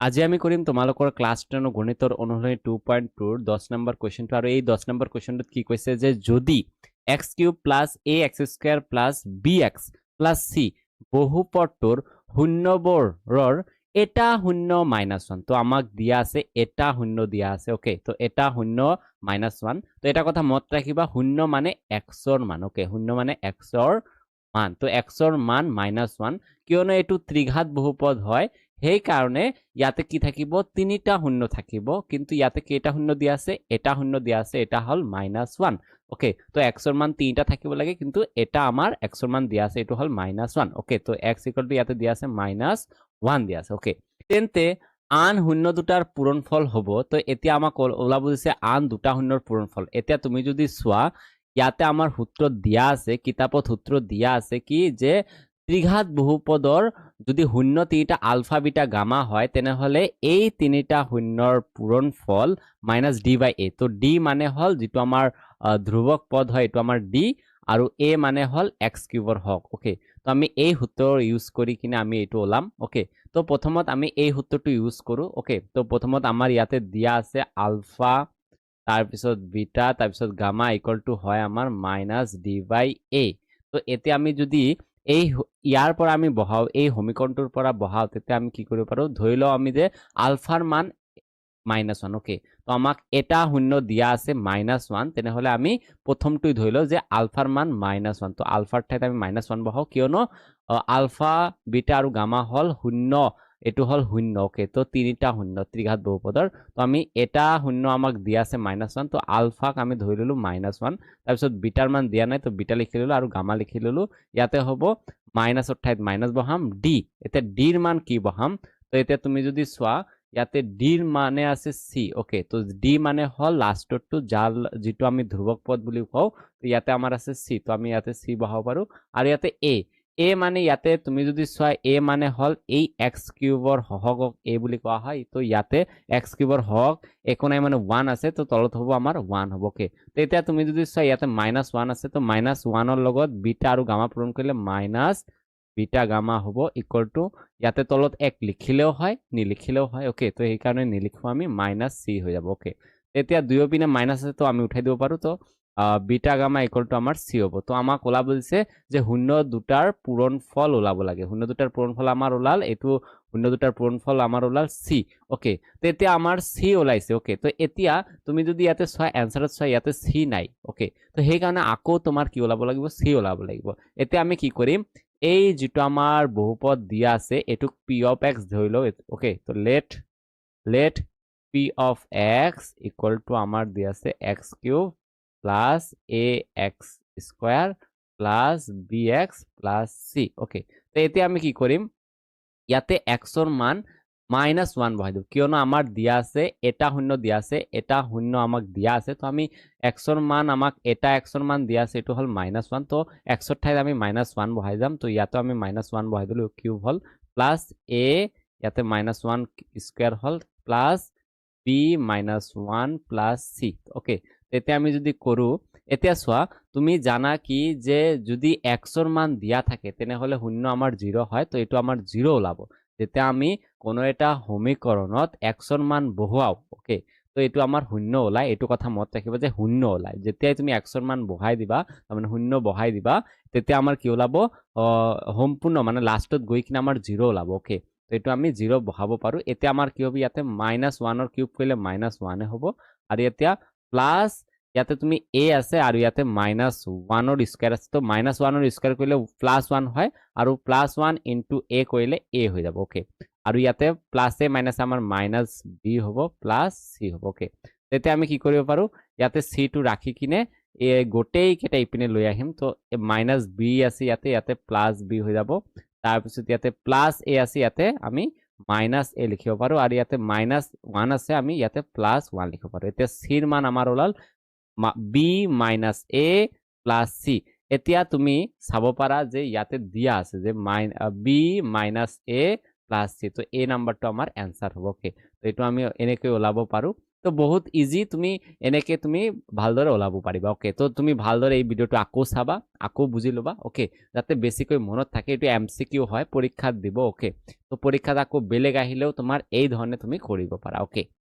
আজি আমি কৰিম তোমালোকৰ ক্লাছ 10 গণিতৰ অনুশীলনী 2.2 10 নম্বৰ কুৱেশ্যনটো আৰু এই 10 নম্বৰ কুৱেশ্যনটোত কি কৈছে যে যদি x³ + ax² + bx + c বহুপদটোৰ শূন্যবোৰৰ এটা শূন্য -1 তো আমাক দিয়া আছে এটা শূন্য দিয়া আছে ওকে তো এটা শূন্য -1 তো এটা কথা মনত ৰাখিবা শূন্য মানে x ৰ মান ওকে শূন্য মানে x ৰ মান তো x ৰ মান -1 কিয়নো এইটো ত্ৰিঘাত বহুপদ হয় সেই কাৰণে ইয়াতে কি থাকিব তিনিটা শূন্য থাকিব কিন্তু ইয়াতে কেইটা শূন্য দিয়া আছে এটা শূন্য দিয়া আছে এটা হল -1 ওকে তো x ৰ মান তিনিটা থাকিব লাগে কিন্তু এটা আমাৰ x ৰ মান দিয়া আছে এটো হল -1 ওকে তো x = ইয়াতে দিয়া আছে -1 দিয়া আছে ওকে তেন্তে আন শূন্য দুটাৰ পূৰণফল হ'ব তো এতিয়া আমাক ওলাব দিছে আন দুটা শূন্যৰ পূৰণফল এতিয়া তুমি যদি চোৱা ইয়াতে আমাৰ সূত্ৰ দিয়া আছে কিতাপত সূত্ৰ দিয়া আছে কি যে ত্ৰিঘাত বহুপদৰ যদি শূন্য তিনিটা আলফা বিটা গামা হয় তেনেহলে এই তিনিটা শূন্যৰ পূৰণফল -d/a তো d মানে হল যেটো আমাৰ ধ্ৰুৱক পদ হয় এটো আমাৰ d আৰু a মানে হল x³ ৰ হক ওকে তো আমি এই সূত্ৰ ইউজ কৰি কিনে আমি এটো ওলাম ওকে তো প্ৰথমত আমি এই সূত্ৰটো ইউজ কৰো ওকে তো প্ৰথমত আমাৰ ইয়াতে দিয়া আছে আলফা তাৰ পিছত বিটা তাৰ পিছত গামা = হয় আমাৰ -d/a তো এতিয়া আমি যদি এই ইয়াৰ পৰা আমি বহাও এই সমীকৰণটোৰ পৰা বহাও তেতিয়া আমি কি কৰিব পাৰো ধৰি লও আমি যে আলফাৰ মান -1 ওকে তো আমাক এটা শূন্য দিয়া আছে -1 তেনেহলে আমি প্ৰথমটো ধৰি লও যে আলফাৰ মান -1 তো আলফাৰ ঠাইত আমি -1 বহাও কিয়নো আলফা বিটা আৰু গামা হল শূন্য এটো হল শূন্য ওকে তো তিনিটা শূন্য ত্ৰিঘাত বহুপদৰ তো আমি এটা শূন্য আমাক দিয়া আছে -1 তো আলফাক আমি ধৰি ললো -1 তাৰ পিছত বিটাৰ মান দিয়া নাই তো বিটা লিখি ললো আৰু গামা লিখি ললো ইয়াতে হ'ব মাইনাসৰ ঠাইত মাইনাস বহাম d এতিয়া d ৰ মান কি বহাম তো এতিয়া তুমি যদি চোৱা ইয়াতে d ৰ মানে আছে c ওকে তো d মানে হল লাষ্টটো জাল যেটো আমি ধ্ৰুৱক পদ বুলি কও তো ইয়াতে আমাৰ আছে c তো আমি ইয়াতে c বহাব পাৰো আৰু ইয়াতে a মানে ইয়াতে তুমি যদি চোৱা a মানে হল এই x³ ৰ হহকক a বুলি কোৱা হয় তো ইয়াতে x³ ৰ হক একো নাই মানে 1 আছে তো তলত হ'ব আমাৰ 1 হ'ব ওকে তো এতিয়া তুমি যদি চোৱা ইয়াতে -1 আছে তো -1 ৰ লগত বিটা আৰু গামা পূৰণ কৰিলে মাইনাস বিটা গামা হ'ব = ইয়াতে তলত 1 লিখিলেও হয় নিলিখিলেও হয় ওকে তো এই কাৰণে নিলিখো আমি -c হৈ যাব ওকে এতিয়া দুয়ো পিনে মাইনাস আছে তো আমি উঠাই দিব পাৰো তো বিটা গামা = আমাৰ c হ'ব তো আমাক ওলাব দিছে যে শূন্য দুটাৰ পূৰণফল ওলাব লাগে শূন্য দুটাৰ পূৰণফল আমাৰ ওলাল এটো শূন্য দুটাৰ পূৰণফল আমাৰ ওলাল c ওকে তো এতিয়া আমাৰ c ওলাইছে ওকে তো এতিয়া তুমি যদি ইয়াতে চোৱা এনসাৰত চোৱা ইয়াতে c নাই ওকে তো সেই কাৰণে আকৌ তোমাৰ কি ওলাব লাগিব c ওলাব লাগিব এতিয়া আমি কি কৰিম এই যেটো আমাৰ বহুপদ দিয়া আছে এটুক p of x ধৰি লও ওকে তো let p of x = আমাৰ দিয়া আছে x³ plus ax² plus bx plus c okay তো এতিয়া আমি কি কৰিম ইয়াতে x ৰ মান -1 বহাই দিও কিয়নো আমাৰ দিয়া আছে এটা শূন্য দিয়া আছে এটা শূন্য আমাক দিয়া আছে তো আমি x ৰ মান আমাক এটা x ৰ মান দিয়া আছে এটো হল -1 তো x ৰ ঠাইত আমি -1 বহাই যাম তো ইয়াতে আমি -1 বহাই দিলো কিউব হল প্লাস a ইয়াতে -1² হল plus b -1 plus c okay তেতিয়া আমি যদি কৰো এতিয়া চোৱা তুমি জানা কি যে যদি x ৰ মান দিয়া থাকে তেনেহলে শূন্য আমাৰ 0 হয় তো এটো আমাৰ 0 ওলাব যেতিয়া আমি কোনো এটা সমীকৰণত x ৰ মান বহুৱাও ওকে তো এটো আমাৰ শূন্য ওলাই এটো কথা মনত ৰাখিবা যে শূন্য ওলাই যেতিয়া তুমি x ৰ মান বহাই দিবা মানে শূন্য বহাই দিবা তেতিয়া আমাৰ কি ওলাব সম্পূৰ্ণ মানে লাষ্টত গৈ কিনে আমাৰ 0 ওলাব ওকে তো এটো আমি 0 বহাব পাৰো এতিয়া আমাৰ কি হ'ব ইয়াতে -1 ৰ কিউব কৰিলে -1 হ'ব আৰু এতিয়া প্লাস ইয়াতে তুমি a আছে আৰু ইয়াতে -1 ৰ স্কয়াৰ আছে তো -1 ৰ স্কয়াৰ কৰিলে +1 হয় আৰু +1 * a কৰিলে a হৈ যাব ওকে আৰু ইয়াতে প্লাস a মাইনাস আমাৰ -b হ'ব প্লাস c হ'ব ওকে তেতিয়া আমি কি কৰিব পাৰো ইয়াতে c টো ৰাখি কিনে এ গোটেই কেটা ইপিনে লৈ আহিম তো -b আছে ইয়াতে ইয়াতে +b হৈ যাব তাৰ পিছত ইয়াতে +a আছে ইয়াতে আমি -a লিখিব পাৰো আৰু ইয়াতে -1 আছে আমি ইয়াতে +1 লিখিব পাৰো এতিয়া c ৰ মান আমাৰ ওলাল b minus a plus c এতিয়া তুমি চাব পাৰা যে ইয়াতে দিয়া আছে যে b minus a plus c তো এই নাম্বাৰটো আমাৰ এনসাৰ হ'ব ওকে তো এটো আমি এনেকৈ ওলাব পাৰো তো বহুত ইজি, তুমি এনেকে তুমি ভালদৰে ওলাব পাৰিবা। ওকে, তো তুমি ভালদৰে এই ভিডিঅ'টো আকৌ চাবা, আকৌ বুজি ল'বা। ওকে, যাতে বেছিকৈ মনত থাকে। এইটো MCQ হয়, পৰীক্ষাত দিব। ওকে, তো পৰীক্ষাত আকৌ বেলেগ আহিলেও তোমাৰ এই ধৰণে তুমি কৰিব পাৰা। ওকে।